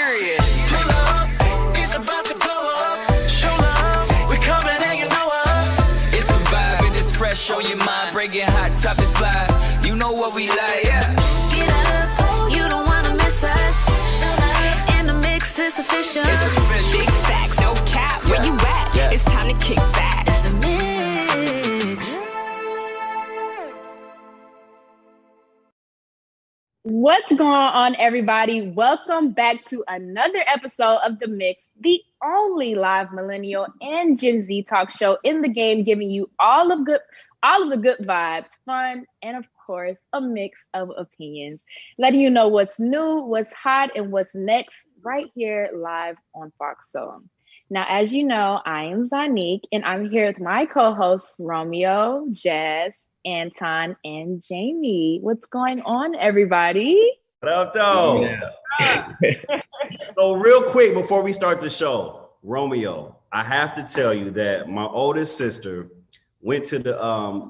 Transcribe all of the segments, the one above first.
Period. Pull up, it's about to blow up. Show love, we coming and you know us. It's a vibe and it's fresh on your mind. Breaking hot, top and slide. You know what we like, yeah. Get up, you don't wanna miss us. In the mix, it's official. It's official. Big facts, no cap. Where you at? Yeah. It's time to kick back. It's the mix. What's going on, everybody? Welcome back to another episode of The Mix, the only live millennial and Gen Z talk show in the game, giving you all of the good vibes, fun, and of course, a mix of opinions, letting you know what's new, what's hot, and what's next right here live on Fox Soul. Now, as you know, I am Zanique, and I'm here with my co-hosts, Romeo, Jazz, Anton, and Jamie. What's going on, everybody? What up, though? Yeah. So real quick before we start the show, Romeo, I have to tell you that my oldest sister went to the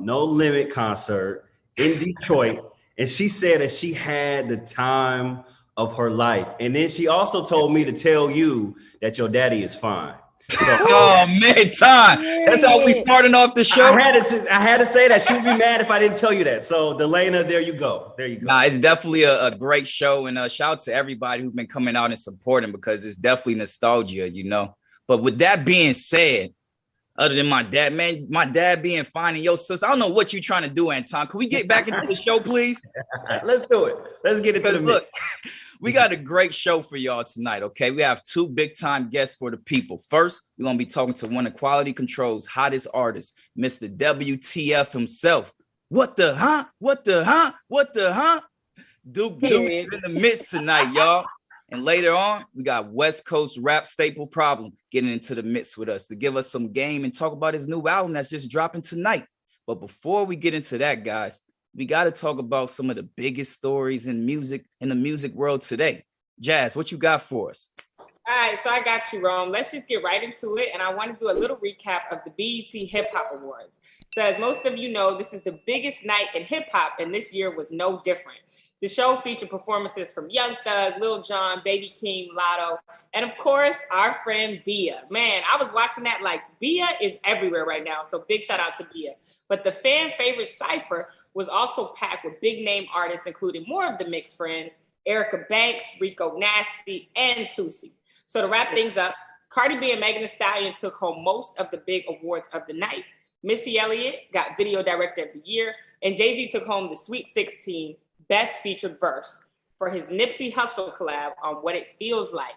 No Limit concert in Detroit, and she said that she had the time of her life. And then she also told me to tell you that your daddy is fine. So, oh man, time. That's how we starting off the show. I had to say that. She would be mad if I didn't tell you that. So Delana, there you go. There you go. Nah, it's definitely a great show, and shout out to everybody who's been coming out and supporting, because it's definitely nostalgia, you know. But with that being said, other than my dad, man, my dad being fine and your sister, I don't know what you're trying to do, Anton. Can we get back into the show, please? Let's do it. Let's get into the look. We got a great show for y'all tonight, okay? We have two big-time guests for the people. First, we're going to be talking to one of Quality Control's hottest artists, Mr. WTF himself. What the, huh? What the, huh? What the, huh? Duece is in the midst tonight, y'all. And later on, we got West Coast rap staple Problem getting into the midst with us to give us some game and talk about his new album that's just dropping tonight. But before we get into that, guys, we got to talk about some of the biggest stories in music, in the music world today. Jazz, what you got for us? All right, so I got you, Rome. Let's just get right into it. And I want to do a little recap of the BET Hip Hop Awards. So as most of you know, this is the biggest night in hip hop, and this year was no different. The show featured performances from Young Thug, Lil Jon, Baby Keem, Lotto, and of course, our friend Bia. Man, I was watching that like Bia is everywhere right now. So big shout out to Bia. But the fan favorite Cypher was also packed with big name artists, including more of the Mix friends, Erica Banks, Rico Nasty, and Duece. So to wrap things up, Cardi B and Megan Thee Stallion took home most of the big awards of the night. Missy Elliott got Video Director of the Year, and Jay-Z took home the Sweet 16 Best Featured Verse for his Nipsey Hussle collab on What It Feels Like.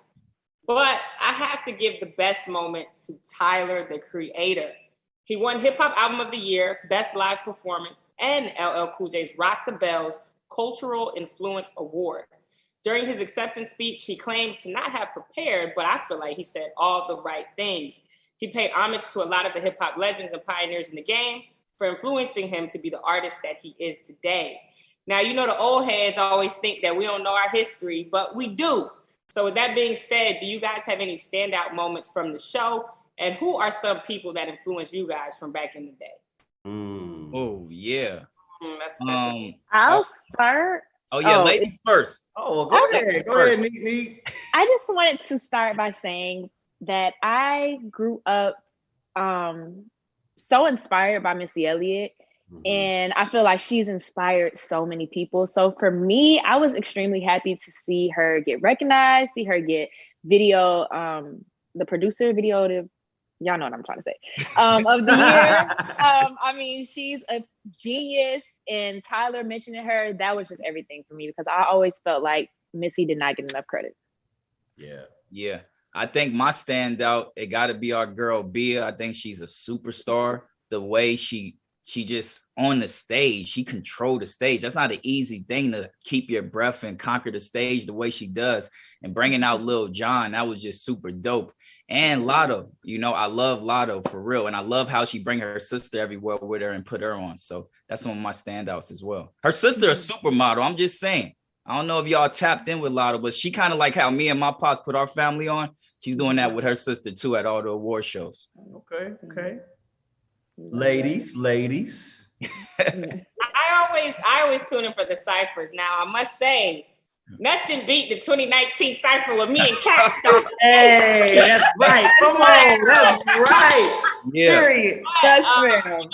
But I have to give the best moment to Tyler, the Creator. He won Hip Hop Album of the Year, Best Live Performance, and LL Cool J's Rock the Bells Cultural Influence Award. During his acceptance speech, he claimed to not have prepared, but I feel like he said all the right things. He paid homage to a lot of the hip hop legends and pioneers in the game for influencing him to be the artist that he is today. Now, you know, the old heads always think that we don't know our history, but we do. So with that being said, do you guys have any standout moments from the show? And who are some people that influenced you guys from back in the day? Oh, yeah. I'll start. Oh, yeah, ladies first. Oh, well, go ahead. Go ahead, Neek. I just wanted to start by saying that I grew up so inspired by Missy Elliott. And I feel like she's inspired so many people. So for me, I was extremely happy to see her get recognized, see her get video, the producer video to, y'all know what I'm trying to say, of the year. I mean, she's a genius, and Tyler mentioning her, that was just everything for me, because I always felt like Missy did not get enough credit. Yeah. I think my standout, it got to be our girl Bia. I think she's a superstar. The way she just on the stage, she controlled the stage. That's not an easy thing to keep your breath and conquer the stage the way she does. And bringing out Lil Jon, that was just super dope. And Lotto, you know, I love Lotto for real. And I love how she bring her sister everywhere with her and put her on. So that's one of my standouts as well. Her sister, a supermodel. I'm just saying. I don't know if y'all tapped in with Lotto, but she kind of like how me and my pops put our family on. She's doing that with her sister too at all the award shows. Okay. Ladies. I always tune in for the ciphers. Now, I must say, Nothing beat the 2019 cypher with me and Cat. Hey, that's right. Come on, that's right. Yeah. Period. That's You fair. know,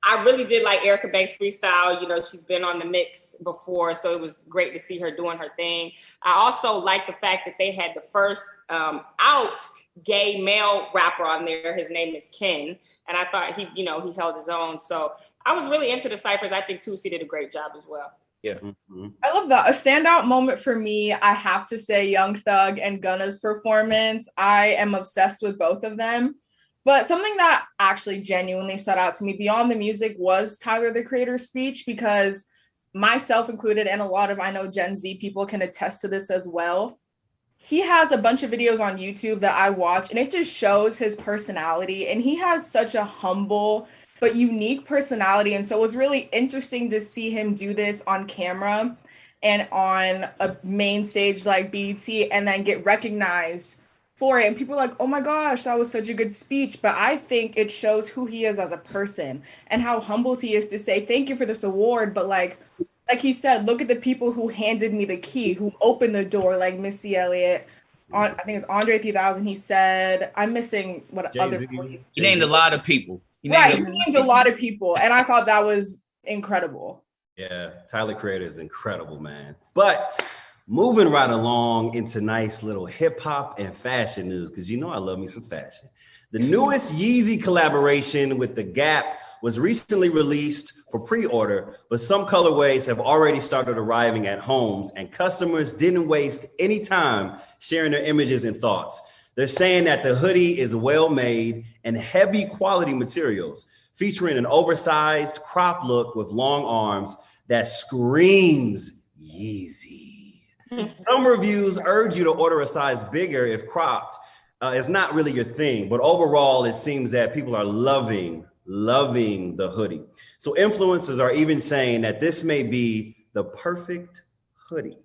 I really did like Erica Banks' freestyle. You know, she's been on the mix before, so it was great to see her doing her thing. I also like the fact that they had the first out gay male rapper on there. His name is Ken, and I thought he held his own. So I was really into the ciphers. I think Duece did a great job as well. Yeah. Mm-hmm. I love that. A standout moment for me, I have to say Young Thug and Gunna's performance. I am obsessed with both of them. But something that actually genuinely stood out to me beyond the music was Tyler, the Creator's speech, because myself included, and a lot of, I know, Gen Z people can attest to this as well. He has a bunch of videos on YouTube that I watch, and it just shows his personality. And he has such a humble but unique personality. And so it was really interesting to see him do this on camera and on a main stage like BET, and then get recognized for it. And people are like, oh my gosh, that was such a good speech. But I think it shows who he is as a person and how humbled he is to say, thank you for this award. But like he said, look at the people who handed me the key, who opened the door, like Missy Elliott. I think it's Andre 3000. He said, I'm missing what Jay-Z. other people. He named a lot of people. He named a lot of people. And I thought that was incredible. Yeah, Tyler Creator is incredible, man. But moving right along into nice little hip hop and fashion news, because you know I love me some fashion. The newest Yeezy collaboration with The Gap was recently released for pre-order, but some colorways have already started arriving at homes, and customers didn't waste any time sharing their images and thoughts. They're saying that the hoodie is well made and heavy quality materials, featuring an oversized crop look with long arms that screams Yeezy. Some reviews urge you to order a size bigger if cropped. It's not really your thing, but overall, it seems that people are loving the hoodie. So influencers are even saying that this may be the perfect hoodie.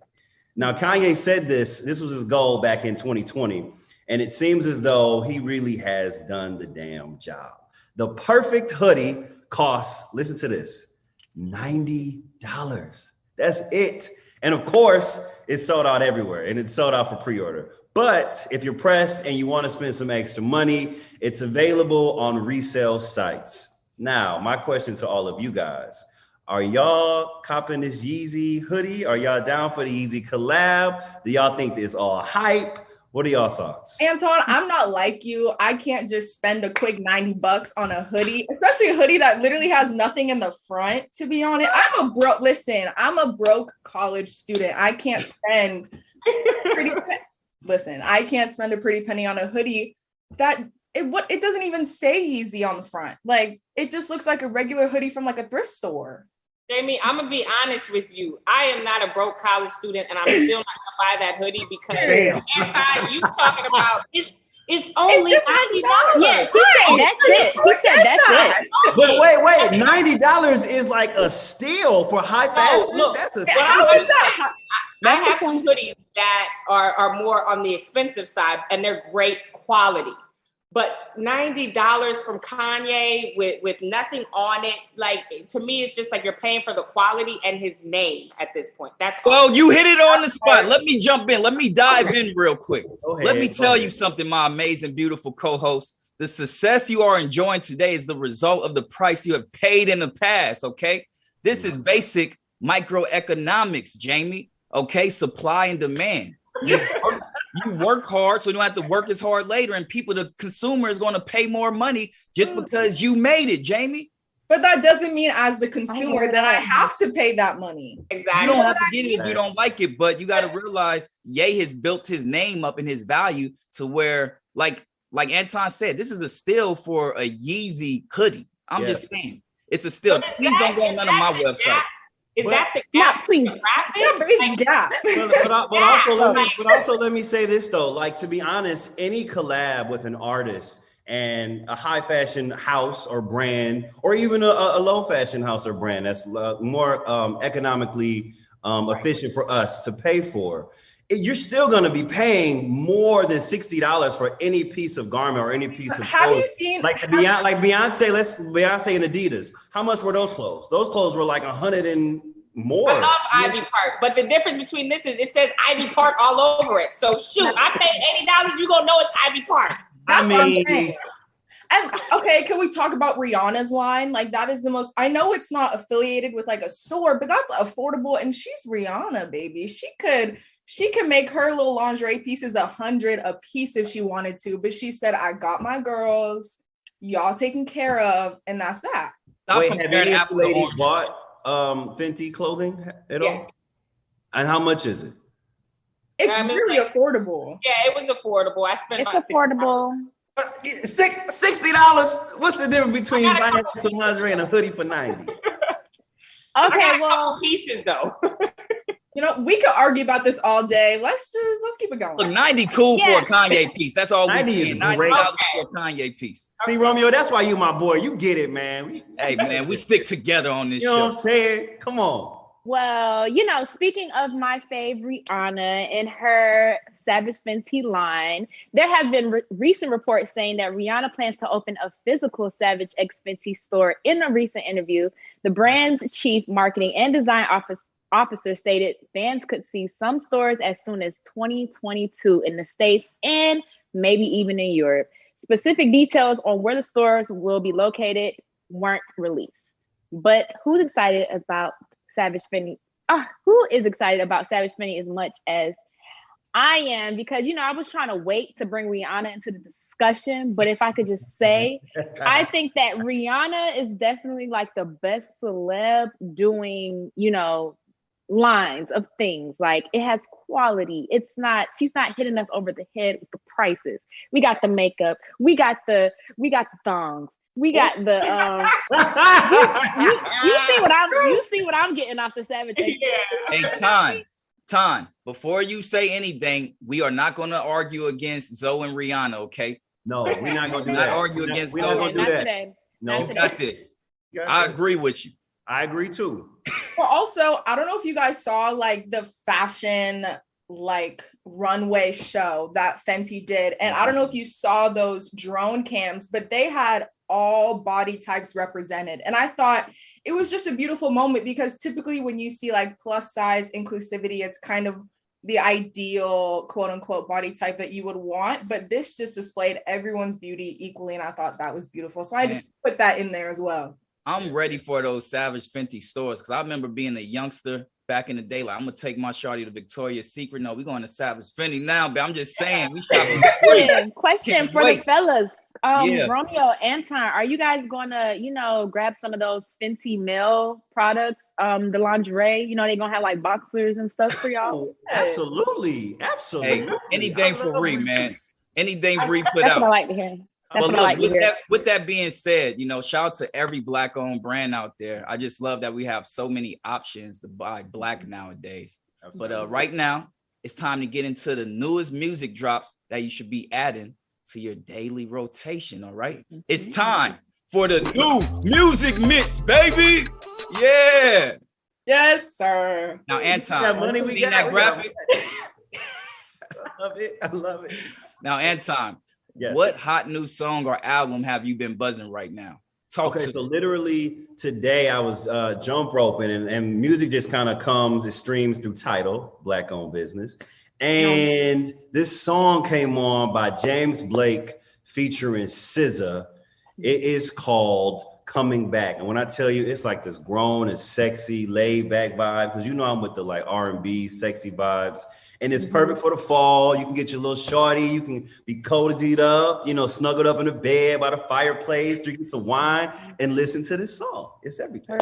Now, Kanye said this was his goal back in 2020, and it seems as though he really has done the damn job. The perfect hoodie costs, listen to this, $90. That's it. And of course, it's sold out everywhere, and it's sold out for pre-order. But if you're pressed and you want to spend some extra money, it's available on resale sites. Now, my question to all of you guys, are y'all copping this Yeezy hoodie? Are y'all down for the Yeezy collab? Do y'all think it's all hype? What are y'all thoughts? Anton, I'm not like you. I can't just spend a quick $90 on a hoodie, especially a hoodie that literally has nothing in the front, to be honest. I'm a broke college student. I can't spend I can't spend a pretty penny on a hoodie that it doesn't even say Yeezy on the front. Like, it just looks like a regular hoodie from like a thrift store. Jamie, I'm gonna be honest with you. I am not a broke college student, and I'm still not gonna buy that hoodie because you talking about it's only $90. Yeah, he said that's it. He said that's it. But wait, $90 is like a steal for high fashion. Look, that's a how steal. is that? I have some hoodies that are more on the expensive side, and they're great quality. But $90 from Kanye with nothing on it, like, to me, it's just like you're paying for the quality and his name at this point. That's all. Well, you hit it on the spot. Let me jump in. Let me dive in real quick. Let me tell you something, my amazing, beautiful co-host. The success you are enjoying today is the result of the price you have paid in the past, okay? This is basic microeconomics, Jamie, okay? Supply and demand. You work hard, so you don't have to work as hard later, and the consumer is going to pay more money just because you made it, Jamie. But that doesn't mean, as the consumer, that I have to pay that money. Exactly. You don't have to get it if you don't like it, but you got to realize Ye has built his name up and his value to where, like Anton said, this is a steal for a Yeezy hoodie. I'm just saying, it's a steal. Please don't go on none of my websites. Is that the Gap? But also let me say this though. Like, to be honest, any collab with an artist and a high fashion house or brand, or even a low fashion house or brand that's more economically efficient for us to pay for, you're still going to be paying more than $60 for any piece of garment or any piece of clothes. Have you seen Beyonce and Adidas? How much were those clothes? Those clothes were like $150 more. I love Ivy Park, but the difference between this is it says Ivy Park all over it. So shoot, I paid $80. You gonna know it's Ivy Park. That's what I'm saying. And okay, can we talk about Rihanna's line? Like that is the most. I know it's not affiliated with like a store, but that's affordable. And she's Rihanna, baby. She could make her little lingerie pieces $100 a piece if she wanted to. But she said, "I got my girls, y'all taken care of," and that's that. Wait, have any of the ladies bought Fenty clothing at all? And how much is it? It's really affordable. Yeah, it was affordable. I spent about affordable. $60. What's the difference between buying some lingerie and a hoodie for $90? Okay, well, pieces though. You know, we could argue about this all day. Let's keep it going. Look, 90 cool for a Kanye piece. That's all we see. $90 great. for a Kanye piece. See, Romeo, that's why you my boy. You get it, man. Hey, man, we stick together on this show. You know what I'm saying? Come on. Well, you know, speaking of my favorite Rihanna and her Savage Fenty line, there have been recent reports saying that Rihanna plans to open a physical Savage X Fenty store. In a recent interview, the brand's chief marketing and design officer stated fans could see some stores as soon as 2022 in the States and maybe even in Europe. Specific details on where the stores will be located weren't released. But who's excited about Savage Fenty? Who is excited about Savage Fenty as much as I am? Because, you know, I was trying to wait to bring Rihanna into the discussion. But if I could just say, I think that Rihanna is definitely like the best celeb doing, you know, lines of things. Like it has quality. She's not hitting us over the head with the prices. We got the makeup. We got the thongs. We got the you see what I'm getting off the Savage X. Hey, Ton, before you say anything, we are not going to argue against Zoe and Rihanna, okay? No, we're not going to do that. Not argue against Zoe. We're not going to do that. No, we got this. I agree with you. I agree too. But also, I don't know if you guys saw like the fashion like runway show that Fenty did. And I don't know if you saw those drone cams, but they had all body types represented. And I thought it was just a beautiful moment because typically when you see like plus size inclusivity, it's kind of the ideal quote unquote body type that you would want. But this just displayed everyone's beauty equally. And I thought that was beautiful. So I just put that in there as well. I'm ready for those Savage Fenty stores because I remember being a youngster back in the day. Like, I'm gonna take my shawty to Victoria's Secret. No, we're going to Savage Fenty now, but I'm just saying we Question for the fellas. Romeo, Anton, are you guys gonna, you know, grab some of those Fenty male products? The lingerie, you know, they're gonna have like boxers and stuff for y'all. Absolutely. Hey, anything for Ree, man. Anything Ree put out. What I like to hear. But look, with that being said, you know, shout out to every Black-owned brand out there. I just love that we have so many options to buy Black nowadays. Absolutely. But right now, it's time to get into the newest music drops that you should be adding to your daily rotation, all right? It's time for the new music mix, baby. Yeah. Yes, sir. Now, Anton, that money we got, that graphic? I love it. Now, Anton. Yes. What hot new song or album have you been buzzing right now? So literally today I was jump roping and music just kind of comes, it streams through Tidal, Black-owned business. And this song came on by James Blake featuring SZA. It is called Coming Back. And when I tell you, it's like this grown and sexy, laid back vibe, because you know I'm with the like R&B, sexy vibes. And it's perfect for the fall. You can get your little shorty. You can be cozied up, you know, snuggled up in the bed by the fireplace, drinking some wine, and listen to this song. It's everything.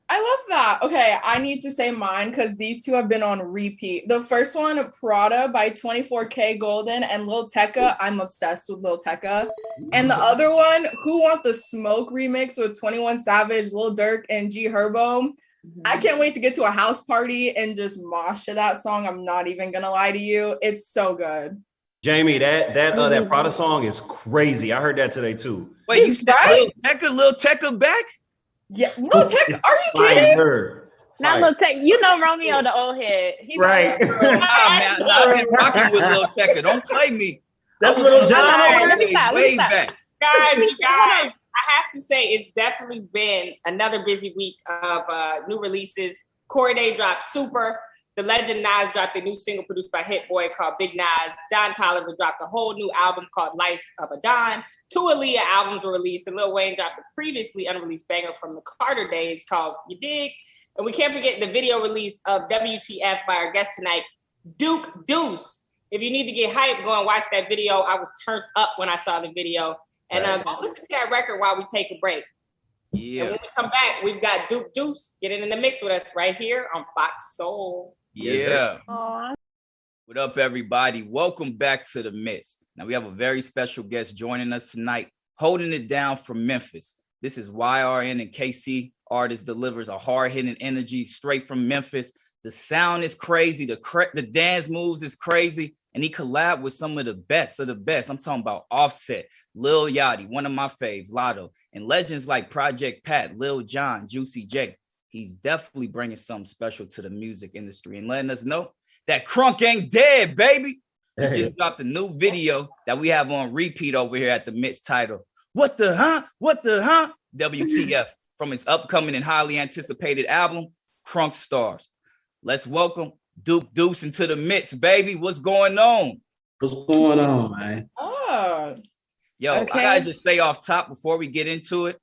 I love that. Okay, I need to say mine because these two have been on repeat. The first one, Prada by 24K Golden and Lil Tecca. I'm obsessed with Lil Tecca. And the other one, Who Want the Smoke remix with 21 Savage, Lil Durk, and G Herbo. I can't wait to get to a house party and just mosh to that song. I'm not even gonna lie to you. It's so good. Jamie, that Prada song is crazy. I heard that today too. Wait, you said Lil Tecca back? Yeah, Lil Tecca, are you kidding? Now Lil Tecca, you know Romeo the old head. He's right. I've been rocking with Lil Tecca. Don't play me. That's Lil John. Way back. Guys, I have to say it's definitely been another busy week of new releases. Corey Day dropped Super. The legend Nas dropped a new single produced by Hit Boy called Big Nas. Don Toliver dropped a whole new album called Life of a Don. 2 Aaliyah albums were released, and Lil Wayne dropped a previously unreleased banger from the Carter days called You Dig. And we can't forget the video release of WTF by our guest tonight, Duece. If you need to get hyped, go and watch that video. I was turned up when I saw the video. And go listen to that record while we take a break. Yeah. And when we come back, we've got Duece getting in the mix with us right here on Fox Soul. Yeah. Aww. What up, everybody? Welcome back to the Mix. Now, we have a very special guest joining us tonight, holding it down from Memphis. This is YRN and KC. Artist delivers a hard-hitting energy straight from Memphis. The sound is crazy. The dance moves is crazy. And he collabed with some of the best of the best. I'm talking about Offset, Lil Yachty, one of my faves, Lotto, and legends like Project Pat, Lil Jon, Juicy J. He's definitely bringing something special to the music industry and letting us know that Crunk ain't dead, baby. He just dropped a new video that we have on repeat over here at the Mix, title, What the Huh? What the Huh? WTF, from his upcoming and highly anticipated album, Crunk Stars. Let's welcome Duece into the Mix, baby. What's going on? What's going on, man? Yo, I gotta just say off top before we get into it,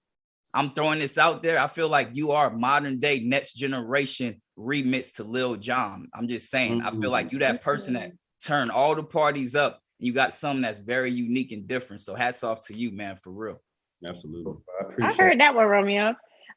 I'm throwing this out there. I feel like you are modern day next generation remix to Lil Jon. I'm just saying, I feel like you that person that turned all the parties up. And you got something that's very unique and different. So hats off to you, man, for real. Absolutely. I heard that one, Romeo.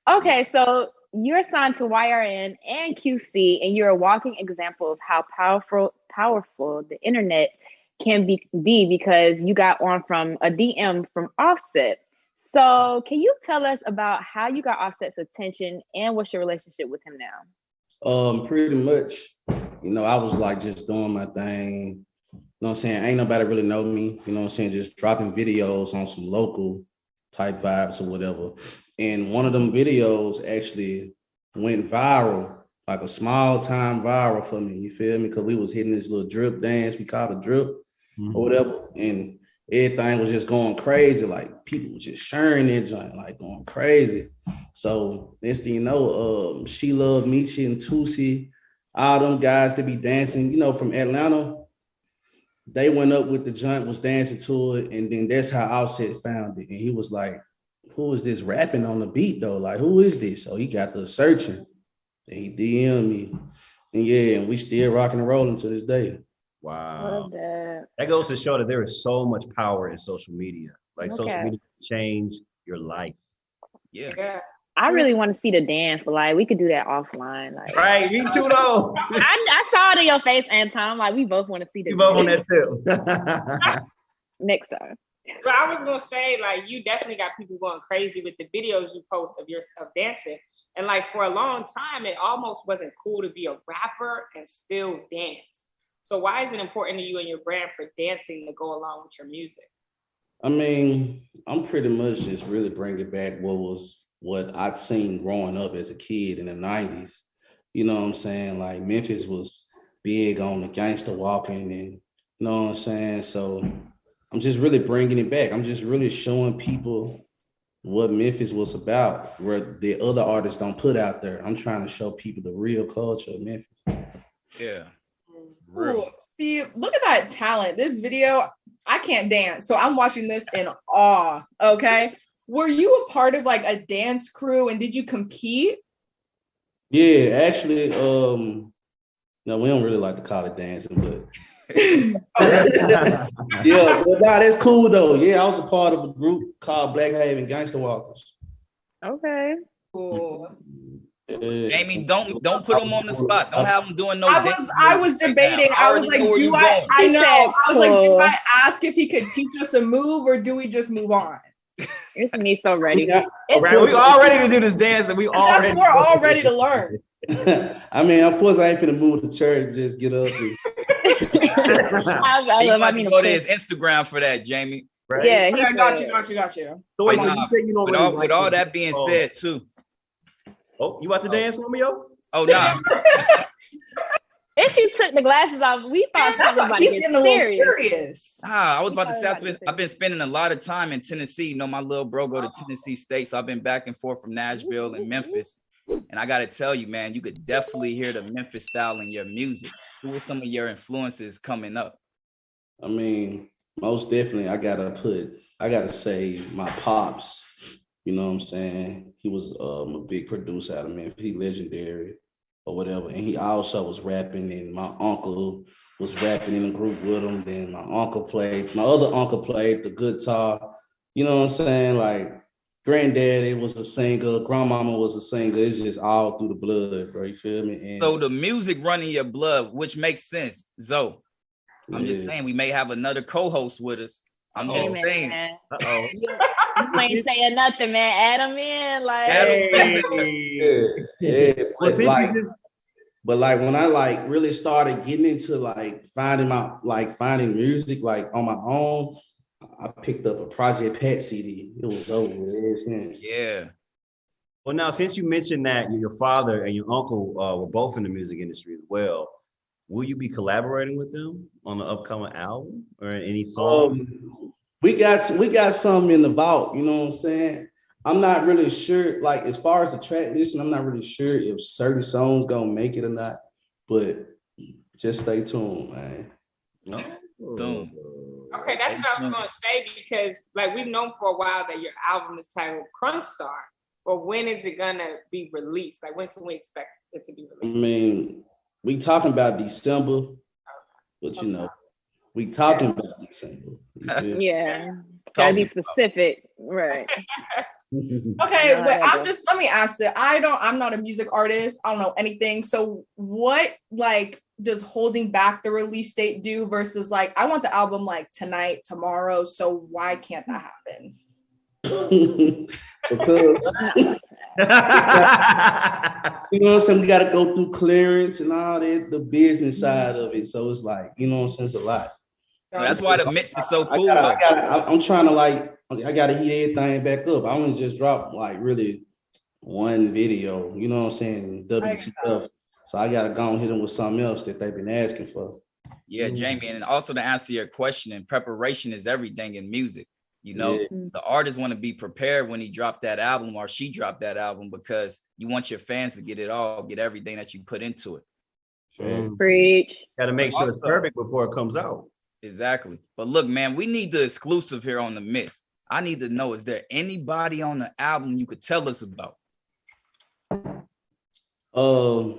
Okay, so you're signed to YRN and QC, and you're a walking example of how powerful the internet can be because you got on from a DM from Offset. So can you tell us about how you got Offset's attention and what's your relationship with him now? Pretty much, I was like just doing my thing. You know what I'm saying? Ain't nobody really know me, you know what I'm saying? Just dropping videos on some local type vibes or whatever. And one of them videos actually went viral, like a small time viral for me, you feel me? Because we was hitting this little drip dance, we called it drip or whatever. And everything was just going crazy. Like people were just sharing that joint, like going crazy. So next thing you know, She Love Michi and Duece, all them guys that be dancing, from Atlanta, they went up with the joint, was dancing to it, and then that's how Offset found it. And he was like, who is this rapping on the beat though? Like, who is this? So he got to searching. And he DM'd me. And we still rocking and rolling to this day. Wow. That goes to show that there is so much power in social media. Like social media can change your life. Yeah. I really want to see the dance, but like we could do that offline. Like, right, me too though. I saw it in your face, Anton. Like we both want to see the dance. Both on that too. Next time. But I was gonna say, like, you definitely got people going crazy with the videos you post of dancing. And like for a long time, it almost wasn't cool to be a rapper and still dance. So why is it important to you and your brand for dancing to go along with your music? I mean, I'm pretty much just really bringing back what I'd seen growing up as a kid in the 90s. You know what I'm saying? Like Memphis was big on the gangster walking and, you know what I'm saying? So I'm just really bringing it back. I'm just really showing people what Memphis was about, where the other artists don't put out there. I'm trying to show people the real culture of Memphis. Yeah. Ooh, see, look at that talent. This video, I can't dance, so I'm watching this in awe. Okay. Were you a part of like a dance crew and did you compete? Yeah, actually, no, we don't really like to call it dancing, but yeah, but nah, that's cool though. Yeah, I was a part of a group called Black Haven Gangster Walkers. Okay. Cool. Jamie, don't put them on the spot. Don't have them doing no. I was debating. I was like, do I? I know. I was like, do I ask if he could teach us a move or do we just move on? It's me so ready. We all ready to do this dance, and we're all ready to learn. I mean, of course, I ain't finna move to church. Just get up. And... you might go to his Instagram for that, Jamie. Right? Yeah, I got you. So wait, so you think you don't really with all that being said, too. Oh, you about to dance, Romeo? Oh, no. If she took the glasses off, we thought something was getting a little serious. I was about to say, I've been spending a lot of time in Tennessee. You know, my little bro go to Tennessee State, so I've been back and forth from Nashville and Memphis. And I got to tell you, man, you could definitely hear the Memphis style in your music. Who are some of your influences coming up? I mean, most definitely, I gotta say my pops. You know what I'm saying? He was a big producer out of Memphis. He legendary or whatever. And he also was rapping, and my uncle was rapping in a group with him. Then my other uncle played the guitar. You know what I'm saying? Like, granddaddy was a singer, grandmama was a singer. It's just all through the blood, bro. You feel me? And so the music running your blood, which makes sense. Zoe, I'm just saying we may have another co-host with us. I'm just saying. Uh-oh. You ain't saying nothing, man. Add him in, like. But like when I like really started getting into like finding music like on my own, I picked up a Project Pat CD. It was over. Yeah. Well, now since you mentioned that your father and your uncle were both in the music industry as well, will you be collaborating with them on the upcoming album or any song? We got something in the vault, you know what I'm saying? I'm not really sure, like as far as the track list, I'm not really sure if certain songs gonna make it or not, but just stay tuned, man. Boom. Okay, that's what I was gonna say, because like we've known for a while that your album is titled Crunk Star, but when is it gonna be released? Like when can we expect it to be released? I mean, we talking about December, but you know, we talking about December. Yeah, gotta be specific, right? Okay, but let me ask that. I'm not a music artist. I don't know anything. So what like does holding back the release date do versus like I want the album like tonight, tomorrow? So why can't that happen? Because you know what I'm saying, we got to go through clearance and all that, the business side of it. So it's like, you know what I'm saying, it's a lot. That's why the mix is so cool. I'm trying to like, I got to heat everything back up. I only just dropped like really one video, you know what I'm saying, WTF. So I got to go and hit them with something else that they've been asking for. Yeah, Jamie, and also to answer your question, and preparation is everything in music. You know, the artist want to be prepared when he dropped that album or she dropped that album, because you want your fans to get it all, get everything that you put into it. Preach. Got to make sure it's perfect before it comes out. Exactly. But look, man, we need the exclusive here on the mix. I need to know, is there anybody on the album you could tell us about? I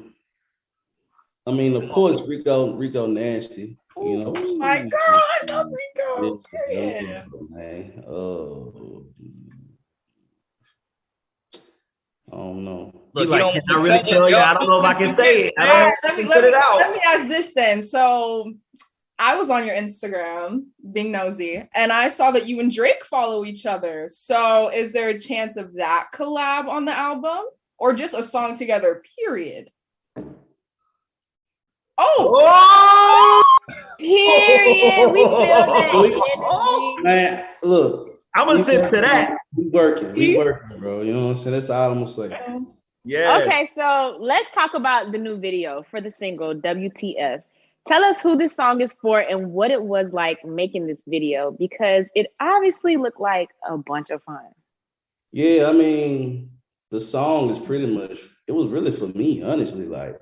mean, of course, Rico Nasty. You know, oh my God, I love Rico. Yeah. Man. I don't know. Look, I really tell you. I don't know if I can say it. Let me ask this then. So I was on your Instagram being nosy, and I saw that you and Drake follow each other. So is there a chance of that collab on the album, or just a song together, period? Oh! Period. We feel that. Man, look. I'm going to sip to that. We working, bro. You know what I'm saying? That's all I'm going to say. Yeah. Okay, so let's talk about the new video for the single, WTF. Tell us who this song is for and what it was like making this video, because it obviously looked like a bunch of fun. Yeah, I mean, the song is pretty much, it was really for me, honestly, like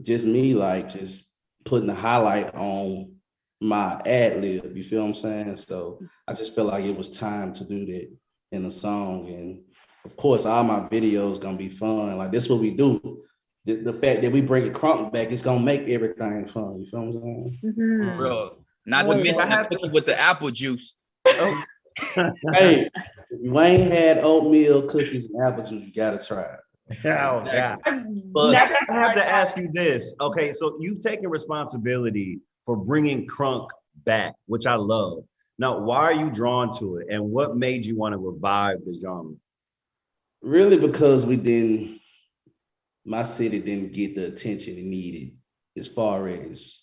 just me, like just putting the highlight on my ad lib, you feel what I'm saying? So I just felt like it was time to do that in the song. And of course, all my videos gonna be fun. Like this is what we do. The fact that we bring a crunk back, it's gonna make everything fun. You feel what I'm saying? Mm-hmm. Bro, not to mention the cookie with the apple juice. Hey, if you ain't had oatmeal cookies and apple juice, you gotta try it. Oh, God. I have to ask you this. Okay, so you've taken responsibility for bringing crunk back, which I love. Now, why are you drawn to it, and what made you want to revive the genre? Really, because my city didn't get the attention it needed as far as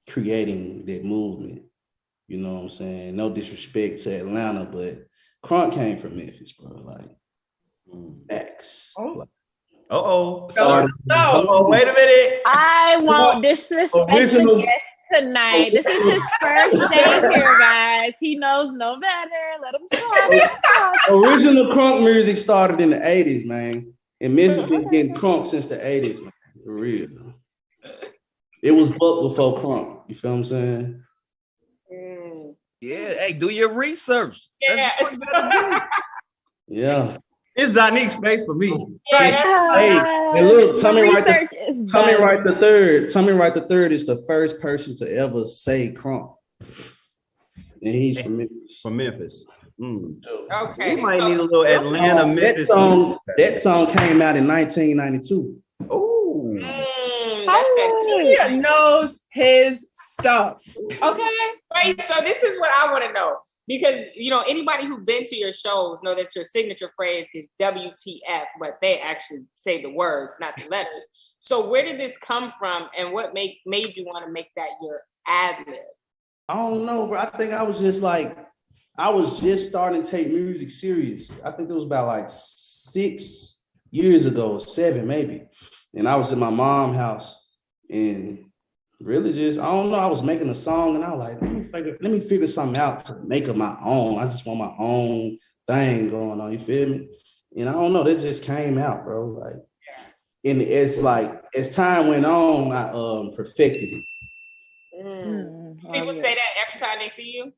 creating that movement. You know what I'm saying? No disrespect to Atlanta, but crunk came from Memphis, bro. Like, X. Like, wait a minute. I won't disrespect the guest tonight. This is his first day here, guys. He knows no better. Let him talk. Original crunk music started in the 80s, man. And Memphis been getting crunk since the 80s, man, for real. It was booked before crunk. You feel what I'm saying? Yeah, hey, do your research. Yeah. Yeah. It's Zanique's space for me. Hey, and look, Tommy Wright the third is the first person to ever say crunk. And he's from Memphis. From Memphis. Okay. We might need a little Atlanta, Memphis. That song came out in 1992. Oh. That's that. He knows his stuff. Okay. Wait, so this is what I want to know. Because, you know, anybody who's been to your shows know that your signature phrase is WTF, but they actually say the words, not the letters. So where did this come from, and what made you want to make that your ad-lib? I don't know, bro. I think I was just starting to take music serious. I think it was about like 6 years ago, 7 maybe. And I was in my mom's house and really just, I don't know, I was making a song and I was like, let me figure something out to make it my own. I just want my own thing going on, you feel me? And I don't know, that just came out, bro. Like, and it's like, as time went on, I perfected it. People say that every time they see you?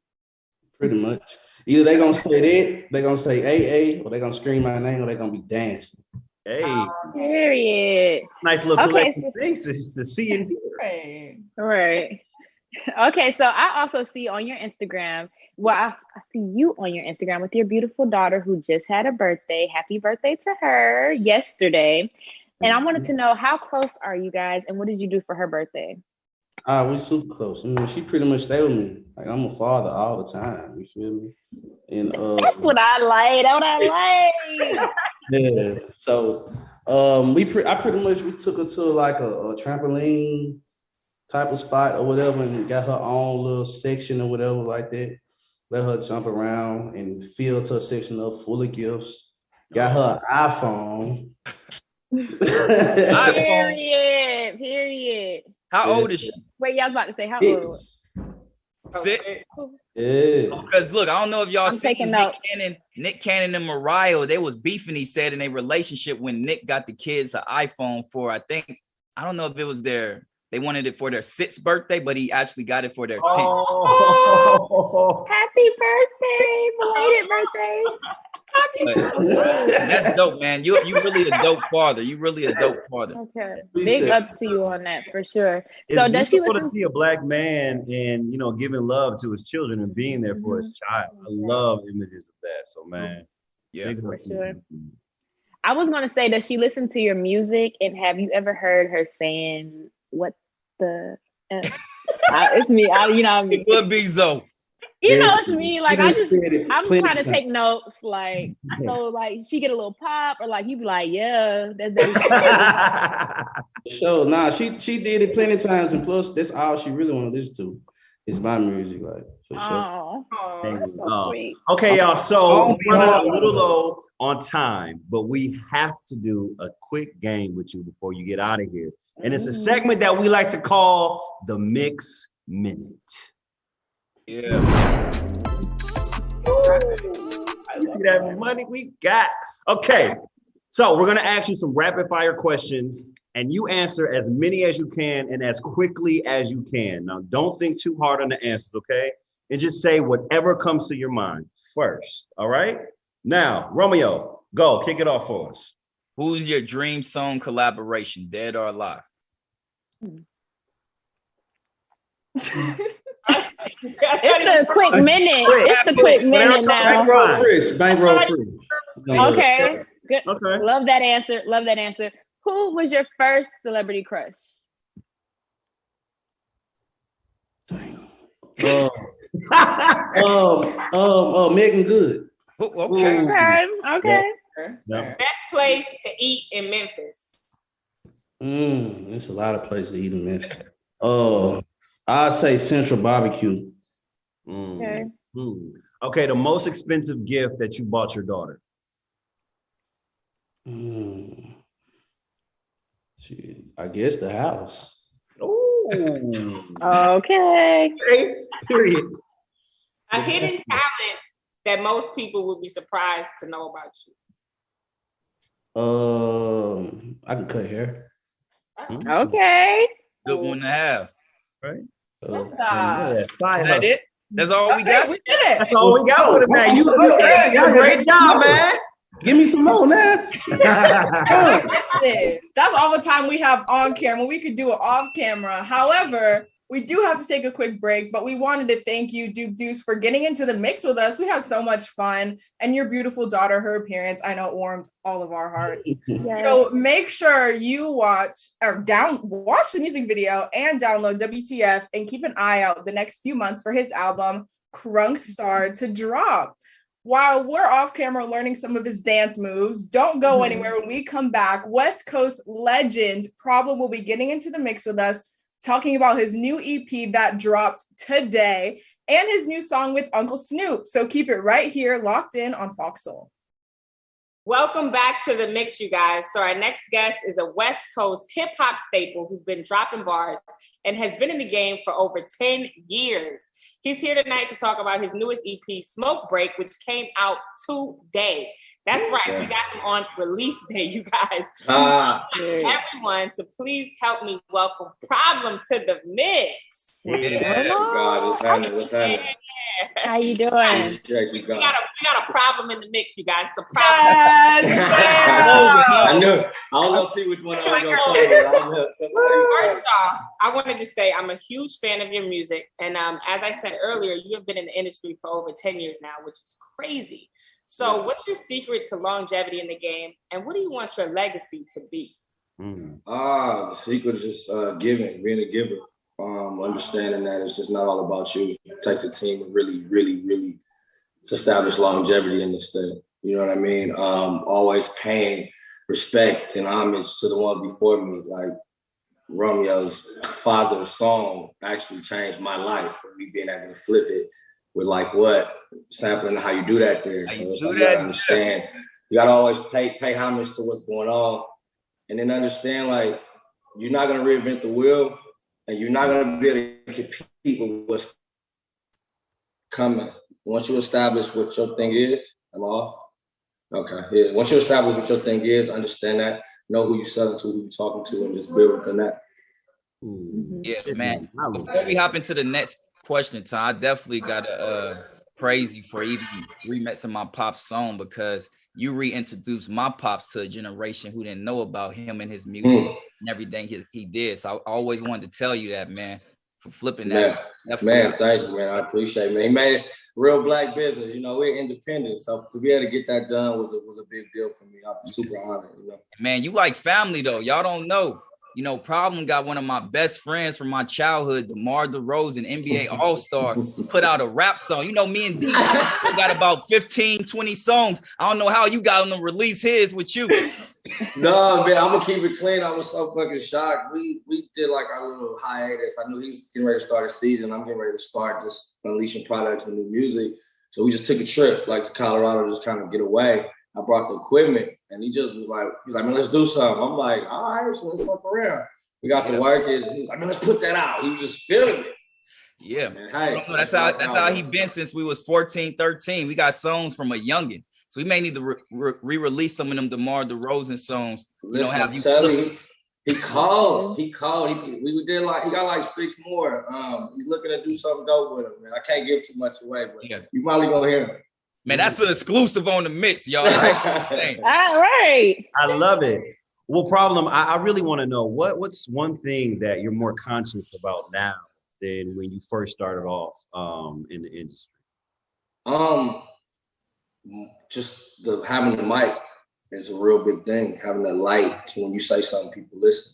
Pretty much. Either they're gonna say that, they're gonna say AA, or they're gonna scream my name, or they're gonna be dancing. Hey. Period. Nice little collective faces to see and hear. Right. Okay, so I also see on your Instagram, I see you on your Instagram with your beautiful daughter who just had a birthday. Happy birthday to her yesterday. And I wanted to know, how close are you guys and what did you do for her birthday? We super close. I mean, she pretty much stay with me. Like, I'm a father all the time. You feel me? And that's what I like. That's what I like. Yeah. So we took her to like a trampoline type of spot or whatever, and got her own little section or whatever like that. Let her jump around and filled her section up full of gifts. Got her an iPhone. Period. How old is she? Wait, y'all was about to say how old? 6. Yeah. Because look, I don't know if y'all see Nick Cannon and Mariah, they was beefing, he said, in a relationship when Nick got the kids an iPhone for, I don't know if it was they wanted it for their 6th birthday, but he actually got it for their 10th. Oh, happy birthday, belated birthday. That's dope, man. You really a dope father. You really a dope father. Okay, big ups to you on that for sure. It's so does she listen to see a black man and giving love to his children and being there for his child? I love images of that. So man, yeah, for sure. I was gonna say, does she listen to your music, and have you ever heard her saying what the? It's me. It could be Zoe. It's me. Like I'm trying to take notes. Like so, like she get a little pop, or like you be like, yeah, that's. So nah, she did it plenty of times, and plus that's all she really want to listen to. Is my music, like for sure. That's so sweet. Okay, y'all. So we're running a little low on time, but we have to do a quick game with you before you get out of here, and it's a segment that we like to call the Mix Minute. Yeah. See that money we got. Okay, so we're gonna ask you some rapid fire questions, and you answer as many as you can and as quickly as you can. Now, don't think too hard on the answers, okay? And just say whatever comes to your mind first. All right. Now, Romeo, go kick it off for us. Who's your dream song collaboration, dead or alive? It's a quick minute. It's a quick minute now. Bankroll free. Okay. Good. Okay. Love that answer. Who was your first celebrity crush? Megan Good. Okay. Best place to eat in Memphis. There's a lot of places to eat in Memphis. I'd say Central Barbecue. Okay. Okay, the most expensive gift that you bought your daughter. I guess the house. Oh. Okay. Period. A hidden talent that most people would be surprised to know about you. I can cut hair. Okay. Good one to have. Right? Yeah. Is that it? That's all we got? We did it. That's all we got for tonight. You great job, man. Give me some more now. Listen, that's all the time we have on camera. We could do it off camera. However, we do have to take a quick break, but we wanted to thank you, Duece, for getting into the mix with us. We had so much fun. And your beautiful daughter, her appearance, I know it warmed all of our hearts. Yes. So make sure you watch the music video and download WTF and keep an eye out the next few months for his album, Crunk Star, to drop. While we're off camera learning some of his dance moves, don't go anywhere. When we come back, West Coast legend Problem will be getting into the mix with us, talking about his new EP that dropped today and his new song with Uncle Snoop. So keep it right here, locked in on Fox Soul. Welcome back to the mix, you guys. So our next guest is a West Coast hip hop staple who's been dropping bars and has been in the game for over 10 years. He's here tonight to talk about his newest EP, Smoke Break, which came out today. That's right. We got him on release day, you guys. Everyone, so please help me welcome Problem to the mix. What's happening? How you doing? We got a problem in the mix, you guys. It's a problem. I knew it. I was gonna see which one I was gonna play. First off, I want to just say I'm a huge fan of your music, and as I said earlier, you have been in the industry for over 10 years now, which is crazy. So, what's your secret to longevity in the game, and what do you want your legacy to be? The secret is just giving, being a giver. Understanding that it's just not all about you. It takes a team to really establish longevity in this thing. You know what I mean? Always paying respect and homage to the one before me. Like Romeo's father's song actually changed my life for me being able to flip it with like what sampling how you do that there. So it's like you gotta understand. You gotta always pay homage to what's going on, and then understand like you're not gonna reinvent the wheel. And you're not going to be able to compete with what's coming. Once you establish what your thing is, I'm off. Okay. Yeah. Once you establish what your thing is, understand that, know who you're selling to, who you're talking to, and just build within that. Yeah, man. Before we hop into the next question, Tom, I definitely got to praise you for even remixing my pop's song, because you reintroduced my pops to a generation who didn't know about him and his music and everything he did. So I always wanted to tell you that, man, for flipping that. Man, thank you, man. I appreciate it, man. He made it real black business. You know, we're independent. So to be able to get that done was a big deal for me. I'm super honored, you know. Man, you like family, though. Y'all don't know. You know, Problem got one of my best friends from my childhood, DeMar DeRozan, NBA All-Star, put out a rap song. You know, me and D got about 15, 20 songs. I don't know how you got him to release his with you. No, man, I'm going to keep it clean. I was so fucking shocked. We did like our little hiatus. I knew he was getting ready to start a season. I'm getting ready to start just unleashing products and new music. So we just took a trip like to Colorado, just kind of get away. I brought the equipment, and he just was like, man, let's do something. I'm like, all right, so let's fuck around. We got to work it. He was like, man, let's put that out. He was just feeling it. Yeah, man. Hey, that's how he been since we was 14, 13. We got songs from a youngin'. So we may need to re-release some of them DeMar DeRozan songs. Listen, have you he called. We did he got like 6 more. He's looking to do something dope with him, man. I can't give too much away, but you probably gonna hear him. Man, that's an exclusive on the mix, y'all. All right. I love it. Well, Problem, I really want to know what's one thing that you're more conscious about now than when you first started off in the industry? Just having the mic is a real big thing. Having the light, so when you say something, people listen.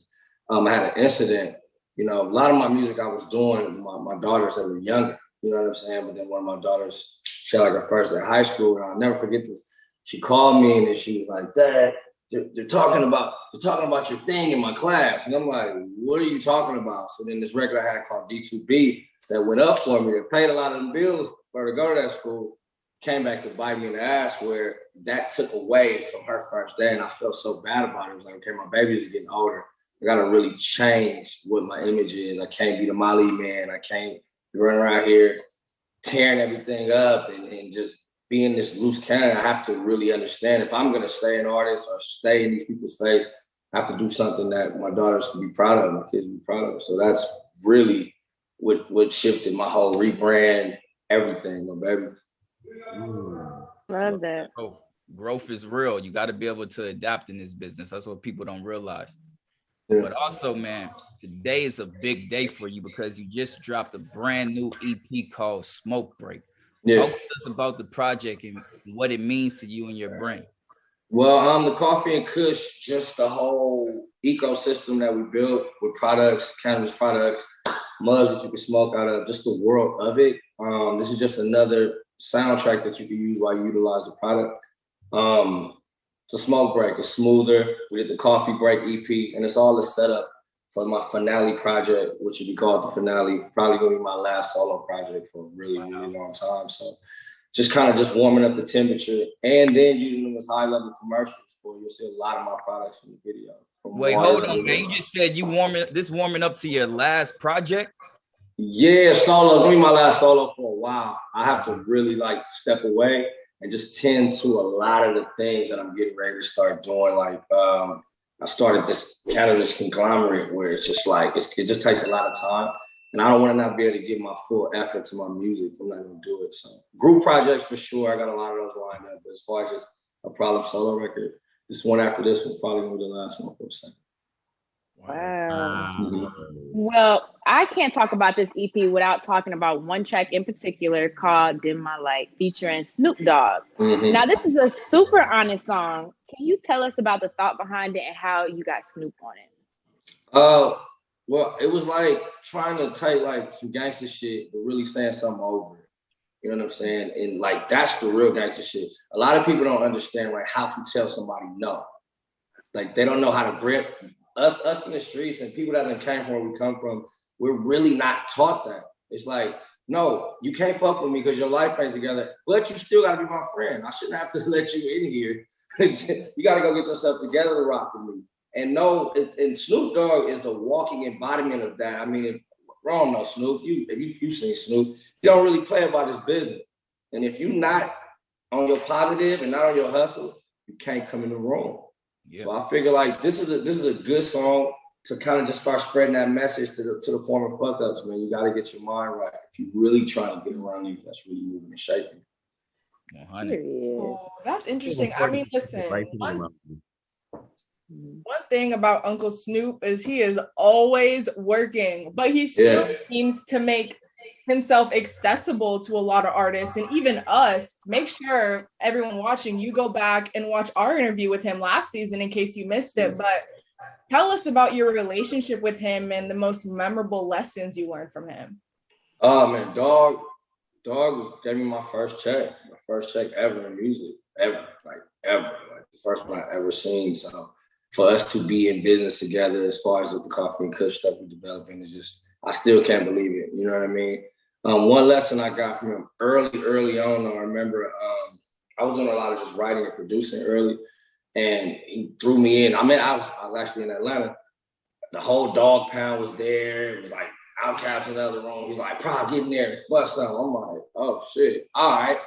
I had an incident. You know, a lot of my music I was doing, my daughters that were younger. You know what I'm saying? But then one of my daughters, she had like her first day of high school, and I'll never forget this. She called me and then she was like, Dad, they're talking about your thing in my class. And I'm like, what are you talking about? So then this record I had called D2B that went up for me, that paid a lot of the bills for her to go to that school, came back to bite me in the ass, where that took away from her first day. And I felt so bad about it. It was like, okay, my baby's getting older. I gotta really change what my image is. I can't be the Molly man. I can't be running around here tearing everything up and just being this loose cannon, I have to really understand if I'm gonna stay an artist or stay in these people's face, I have to do something that my daughters can be proud of, my kids can be proud of. So that's really what shifted my whole rebrand, everything, my baby. Love that. Growth is real. You got to be able to adapt in this business. That's what people don't realize. Yeah. But also, man, today is a big day for you because you just dropped a brand new EP called Smoke Break. Yeah. Talk to us about the project and what it means to you and your brand. Well, the Coffee and Kush, just the whole ecosystem that we built with products, cannabis products, mugs that you can smoke out of, just the world of it. This is just another soundtrack that you can use while you utilize the product. It's a smoke break, it's smoother. We did the Coffee Break EP, and it's all a setup for my finale project, which will be called the Finale. Probably gonna be my last solo project for a really, really long time. So just kind of just warming up the temperature and then using them as high level commercials for you'll see a lot of my products in the video. Wait, hold on, man. You just said you warming up to your last project? Yeah, solo. It's gonna be my last solo for a while. I have to really like step away and just tend to a lot of the things that I'm getting ready to start doing. Like I started this cannabis conglomerate where it's just like it just takes a lot of time. And I don't want to not be able to give my full effort to my music. I'm not going to do it. So group projects for sure. I got a lot of those lined up. But as far as just a problem solo record, this one after this was probably going to be the last one for a second. Wow. Mm-hmm. Well, I can't talk about this EP without talking about one track in particular called Dim My Light featuring Snoop Dogg. Mm-hmm. Now, this is a super honest song. Can you tell us about the thought behind it and how you got Snoop on it? Well, it was like trying to take like some gangster shit, but really saying something over it. You know what I'm saying? And like, that's the real gangster shit. A lot of people don't understand like how to tell somebody no. Like they don't know how to grip us in the streets and people that came from where we come from. We're really not taught that. It's like, no, you can't fuck with me because your life ain't together, but you still gotta be my friend. I shouldn't have to let you in here. You gotta go get yourself together to rock with me. And no, and Snoop Dogg is the walking embodiment of that. I mean, wrong no Snoop. If you've seen Snoop, he don't really play about his business. And if you're not on your positive and not on your hustle, you can't come in the room. Yeah. So I figure like this is a good song to kind of just start spreading that message to the former fuck ups, man. You got to get your mind right if you really trying to get around you. That's really moving and shaking. Oh, that's interesting. I mean, listen. One thing about Uncle Snoop is he is always working, but he still seems to make himself accessible to a lot of artists and even us. Make sure everyone watching, you go back and watch our interview with him last season in case you missed it. But tell us about your relationship with him and the most memorable lessons you learned from him. Oh man, Dogg gave me my first check ever in music, ever, like the first one I ever seen. So for us to be in business together as far as with the Coffee and Kush stuff we're developing is just, I still can't believe it. You know what I mean? One lesson I got from him early on, though, I remember I was doing a lot of just writing and producing early, and he threw me in. I mean, I was actually in Atlanta. The whole Dogg Pound was there. It was like Outkast in the other room. He's like, "Prob, get in there, bust something." I'm like, "Oh shit, all right."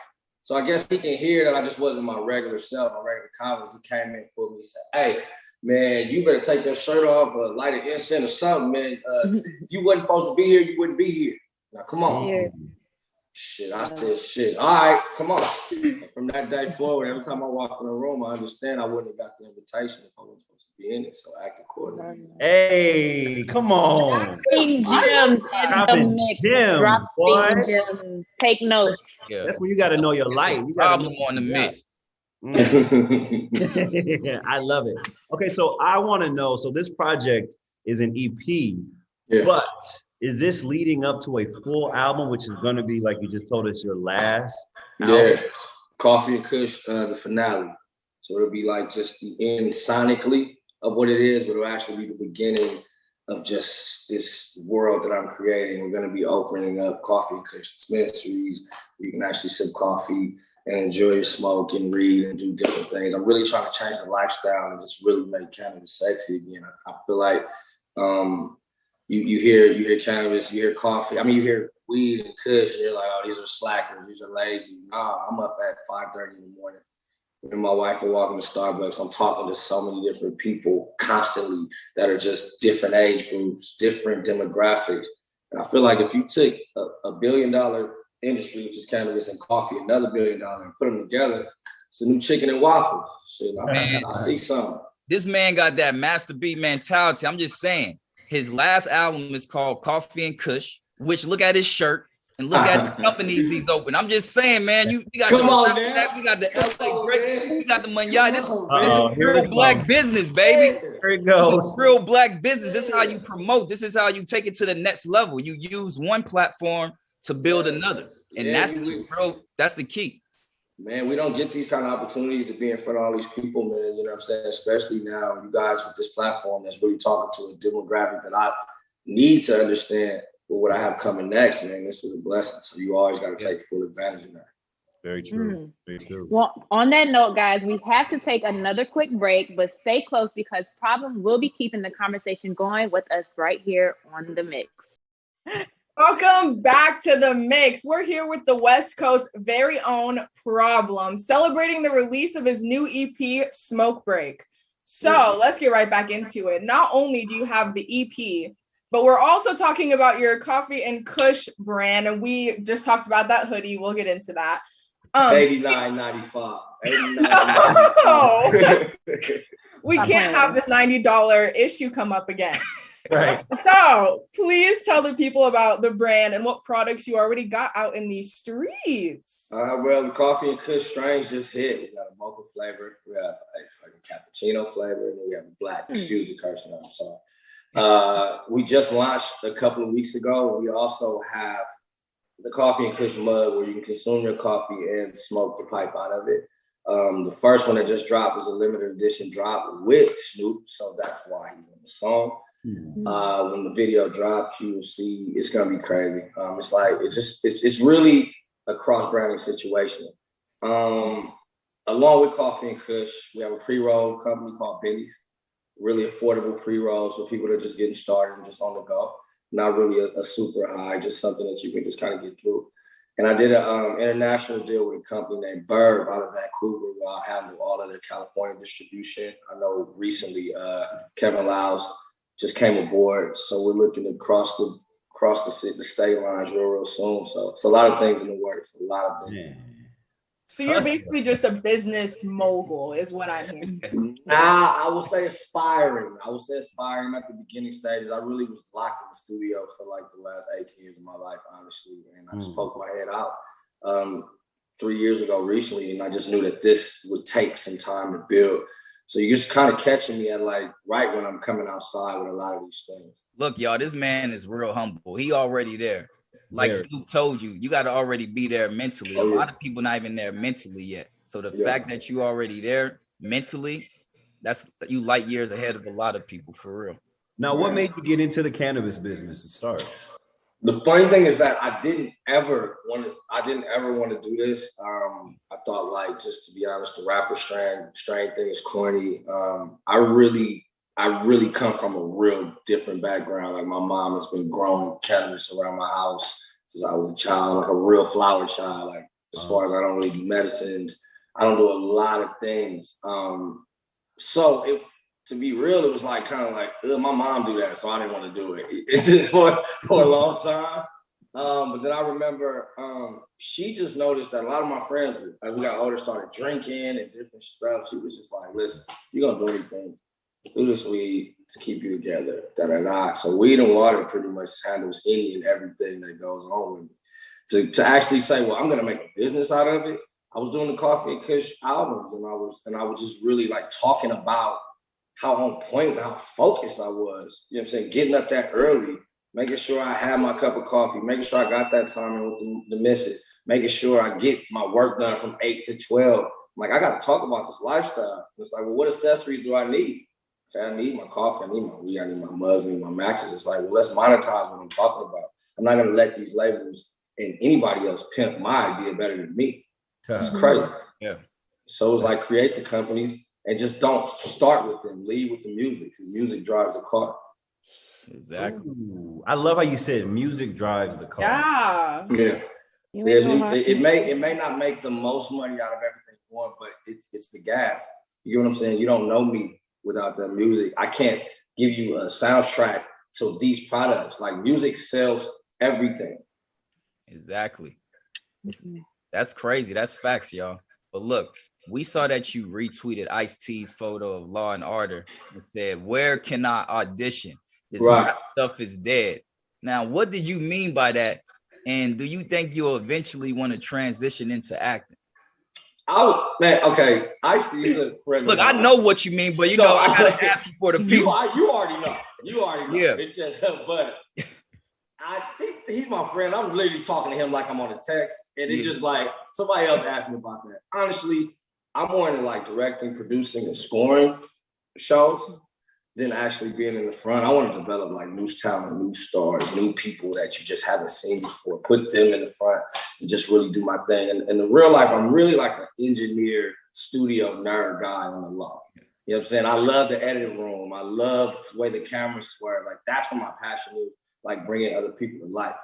So I guess he can hear that I just wasn't my regular self, my regular confidence. He came in for me and said, "Hey, man, you better take your shirt off or light an incense or something, man. If you wasn't supposed to be here, you wouldn't be here. Now, come on." Yeah. Shit, I said, shit. All right, come on. And from that day forward, every time I walk in the room, I understand I wouldn't have got the invitation if I wasn't supposed to be in it. So I act accordingly. Hey, come on. Dropping gems in the mix. Dropping gems. Take notes. Yeah. That's when you got to know your light. You got to know on the mix. I love it. Okay, so I want to know, so this project is an EP, but is this leading up to a full album, which is going to be, like you just told us, your last album? Yeah, Coffee and Kush, the finale. So it'll be like just the end sonically of what it is, but it'll actually be the beginning of just this world that I'm creating. We're going to be opening up Coffee and Kush dispensaries where you can actually sip coffee and enjoy your smoke and read and do different things. I'm really trying to change the lifestyle and just really make cannabis sexy again. I feel like you hear cannabis, you hear coffee. I mean, you hear weed and kush, and you're like, oh, these are slackers, these are lazy. Nah, I'm up at 5:30 in the morning. Me and my wife are walking to Starbucks. I'm talking to so many different people constantly that are just different age groups, different demographics. And I feel like if you took a $1 billion industry, which is cannabis and coffee, another $1 billion, and put them together, it's a new chicken and waffles. Shit, I see something. This man got that Master B mentality. I'm just saying. His last album is called Coffee and Kush, which look at his shirt. And look at the companies he's open. I'm just saying, man. We got Come the on, man. we got the LA break, we got the Manana. This is real black business, baby. Here it goes. This is real black business. This is how you promote. This is how you take it to the next level. You use one platform to build another, and that's the key. Man, we don't get these kind of opportunities to be in front of all these people, man. You know what I'm saying? Especially now, you guys with this platform that's really talking to a demographic that I need to understand. But what I have coming next, man, this is a blessing. So you always got to take full advantage of that. Very true. Very true. Well, on that note, guys, we have to take another quick break, but stay close because Problem will be keeping the conversation going with us right here on The Mix. Welcome back to The Mix. We're here with the West Coast's very own Problem, celebrating the release of his new EP, Smoke Break. So let's get right back into it. Not only do you have the EP, but we're also talking about your Coffee and Kush brand, and we just talked about that hoodie. We'll get into that. $89.95. We can't have this $90 issue come up again. Right. So please tell the people about the brand and what products you already got out in these streets. Well, the Coffee and Kush strains just hit. We got a mocha flavor. We have a fucking cappuccino flavor. And we have a black. Excuse the cursing. I'm sorry. We just launched a couple of weeks ago. We also have the Coffee and Kush mug where you can consume your coffee and smoke the pipe out of it. The first one that just dropped is a limited edition drop with Snoop, so that's why he's in the song. When the video drops, you will see it's gonna be crazy. It's like it's really a cross-branding situation. Along with Coffee and Kush, we have a pre-roll company called Benny's. Really affordable pre-rolls for people that are just getting started and just on the go. Not really a super high, just something that you can just kind of get through. And I did an international deal with a company named Bird out of Vancouver where I handle all of their California distribution. I know recently Kevin Lyles just came aboard. So we're looking to cross the state lines real soon. So it's a lot of things in the works, a lot of things. Yeah. So you're basically just a business mogul is what I'm hearing. Nah, I would say aspiring. I'm at the beginning stages. I really was locked in the studio for like the last 18 years of my life, honestly. And I just poked my head out 3 years ago recently. And I just knew that this would take some time to build. So you're just kind of catching me at like right when I'm coming outside with a lot of these things. Look, y'all, this man is real humble. He already there. Like Snoop told you, you got to already be there mentally. A lot of people not even there mentally yet. So the fact that you already there mentally, that's you light years ahead of a lot of people for real. Now, what made you get into the cannabis business to start? The funny thing is that I didn't ever want to do this. I thought, like, just to be honest, the rapper strain thing is corny. I really come from a real different background. Like my mom has been growing cannabis around my house since I was a child, like a real flower child. Like as far as I don't really do medicines, I don't do a lot of things. So to be real, it was like kind of like my mom do that, so I didn't want to do it. It's just for a long time. But then I remember she just noticed that a lot of my friends, as we got older, started drinking and different stuff. She was just like, "Listen, you're gonna do anything. Do this weed to keep you together." So weed and water pretty much handles any and everything that goes on with me. To actually say, well, I'm gonna make a business out of it. I was doing the Coffee and Kush albums, and I was just really like talking about how on point and how focused I was. You know what I'm saying? Getting up that early, making sure I had my cup of coffee, making sure I got that time with the missus, making sure I get my work done from 8 to 12. I'm like, I gotta talk about this lifestyle. It's like, well, what accessories do I need? Okay, I need my coffee, I need my weed, I need my mugs, I need my matches. It's like, well, let's monetize what I'm talking about. I'm not gonna let these labels and anybody else pimp my idea better than me. That's crazy. Yeah. So it's like create the companies and just don't start with them. Lead with the music, because music drives the car. Exactly. Ooh, I love how you said music drives the car. Yeah. Yeah. You ain't gonna lie. It may not make the most money out of everything going, but it's the gas. You get what I'm saying? You don't know me without the music. I can't give you a soundtrack to these products. Like music sells everything. Exactly. That's crazy. That's facts, y'all. But look, we saw that you retweeted Ice-T's photo of Law and Order and said, "Where can I audition? This rap stuff is dead." Now, what did you mean by that? And do you think you'll eventually want to transition into acting? Okay. Ice-T is a friend. Look, I know what you mean, but I gotta ask you for the people. You already know. Yeah. It's just, but I think he's my friend. I'm literally talking to him like I'm on a text, and it's just like somebody else asked me about that. Honestly, I'm more into like directing, producing, and scoring shows than actually being in the front. I want to develop like new talent, new stars, new people that you just haven't seen before. Put them in the front and just really do my thing. And in the real life, I'm really like an engineer, studio nerd guy on the law. You know what I'm saying? I love the editing room. I love the way the cameras swerve. Like that's what my passion is, like bringing other people to life.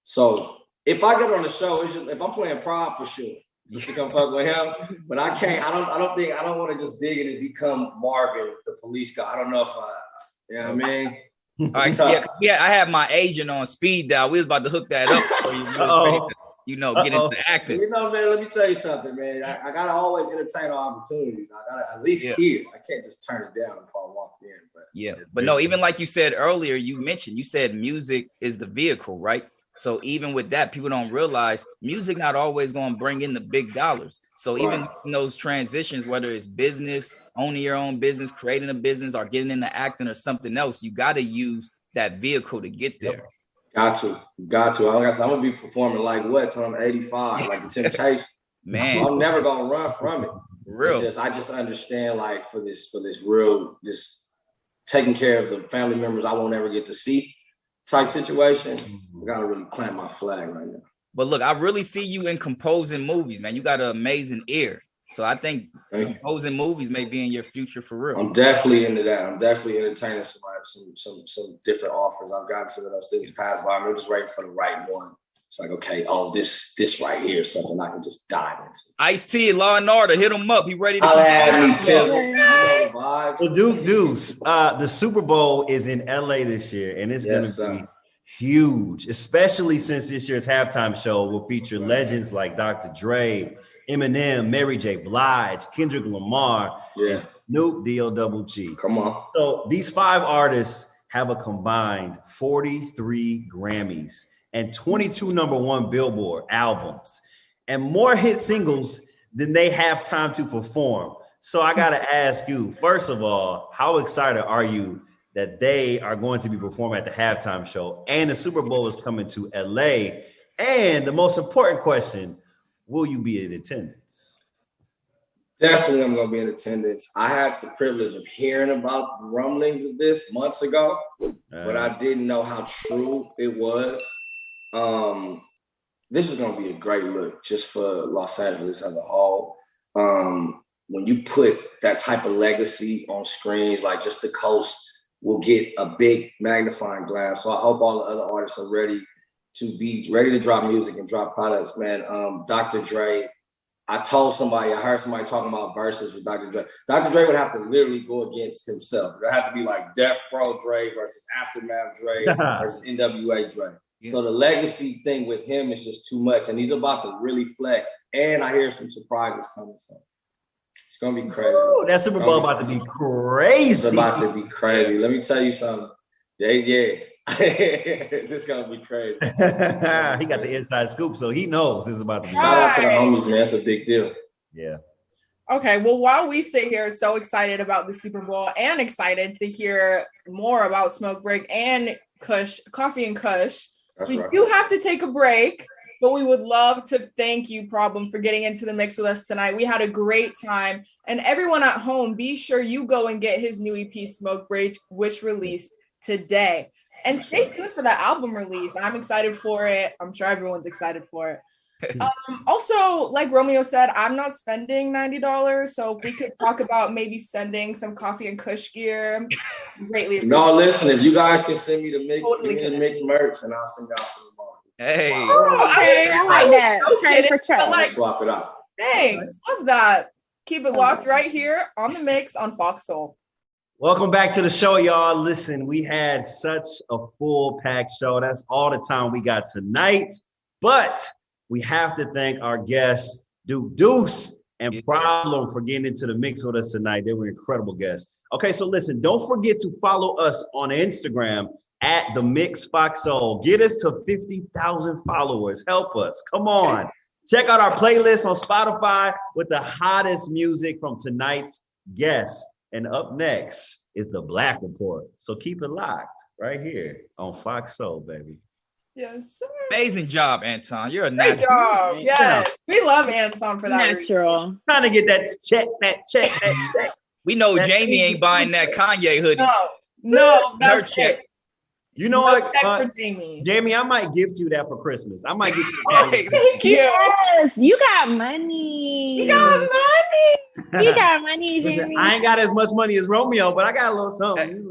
So if I get on the show, it's just, if I'm playing prop for sure, just to come fuck with him. But I can't. I don't want to just dig in and become Marvin, the police guy. I don't know if you know what I mean. All right, yeah. I have my agent on speed dial. We was about to hook that up for you. Get into acting. Man. Let me tell you something, man. I gotta always entertain opportunities. I gotta at least hear. I can't just turn it down if I walk in. But no, even like you said earlier, you said music is the vehicle, right? So even with that, people don't realize music not always going to bring in the big dollars. So even in those transitions, whether it's business, owning your own business, creating a business, or getting into acting or something else, you got to use that vehicle to get there. Got to. Like I said, I'm gonna be performing like what till I'm 85, like the Temptation. Man, I'm never gonna run from it. Real. I just understand like for this taking care of the family members I won't ever get to see type situation. I gotta really plant my flag right now. But look, I really see you in composing movies, man. You got an amazing ear. So I think composing movies may be in your future for real. I'm definitely into that. I'm definitely entertaining some different offers. I've gotten some of those things passed by. I'm just waiting for the right one. It's like, okay, this right here is something I can just dive into. Ice-T, Law and Order, hit him up. He ready to Well, Duece, the Super Bowl is in LA this year, and it's going to be huge, especially since this year's halftime show will feature legends like Dr. Dre, Eminem, Mary J. Blige, Kendrick Lamar, and Snoop D-O-double-G. Come on. So these 5 artists have a combined 43 Grammys and 22 #1 Billboard albums and more hit singles than they have time to perform. So I got to ask you, first of all, how excited are you that they are going to be performing at the halftime show and the Super Bowl is coming to LA? And the most important question, will you be in attendance? Definitely I'm going to be in attendance. I had the privilege of hearing about the rumblings of this months ago, but I didn't know how true it was. This is going to be a great look just for Los Angeles as a whole. When you put that type of legacy on screens, like just the coast will get a big magnifying glass. So I hope all the other artists are ready to drop music and drop products, man. Dr. Dre, I heard somebody talking about verses with Dr. Dre. Dr. Dre would have to literally go against himself. It would have to be like Death Row Dre versus Aftermath Dre versus NWA Dre. Yeah. So the legacy thing with him is just too much, and he's about to really flex. And I hear some surprises coming. So it's gonna be crazy. Ooh, that Super Bowl about to be crazy. It's about to be crazy. Let me tell you something. It's gonna be crazy. He got the inside scoop, so he knows this is about to be. Shout out to the homies, man. It's a big deal. Yeah. Okay, well, while we sit here so excited about the Super Bowl and excited to hear more about Smoke Break and Kush, Coffee and Kush, we do have to take a break, but we would love to thank you, Problem, for getting into the mix with us tonight. We had a great time. And everyone at home, be sure you go and get his new EP, Smoke Break, which released today. And stay tuned for the album release. I'm excited for it. I'm sure everyone's excited for it. Also, like Romeo said, I'm not spending $90. So if we could talk about maybe sending some coffee and Kush gear, greatly appreciate. No, listen, if you guys can send me the mix, Totally give me the mix merch, and I'll send y'all some more. Hey. Okay, I like that. Trade for trade. Like, Swap it out. thanks. Love that. Keep it locked right here on the mix on Foxhole. Welcome back to the show, y'all. Listen, we had such a full-packed show. That's all the time we got tonight. But we have to thank our guests, Duece and Problem, for getting into the mix with us tonight. They were incredible guests. Okay, so listen, don't forget to follow us on Instagram at The Mix Foxhole. Get us to 50,000 followers. Help us. Come on. Check out our playlist on Spotify with the hottest music from tonight's guests. And up next is The Black Report. So keep it locked right here on Foxhole, baby. Yes, sir. Amazing job, Anton. You're a Great natural. job. Yes. We love Anton for that. Natural. Trying to get that check. We know Jamie ain't buying that Kanye hoodie. No, Her that's check. it. You know No what, check for Jamie. Jamie, I might gift you that for Christmas. I might get you Hey, Thank you. Yes, you got money. You got money. You got money, Listen, Jamie. I ain't got as much money as Romeo, but I got a little something.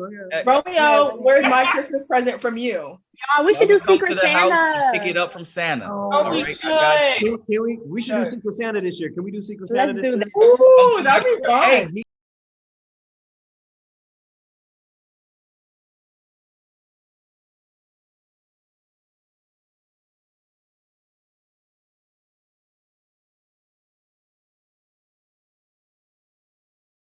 Romeo, where's my Christmas present from you? Y'all, we should do Come Secret to the house Santa. and pick it up from Santa. Oh, we All right, should. I got you. We should do Secret Santa this year. Can we do Secret Let's Santa this do year? that. Ooh, that'd be fun. Hey,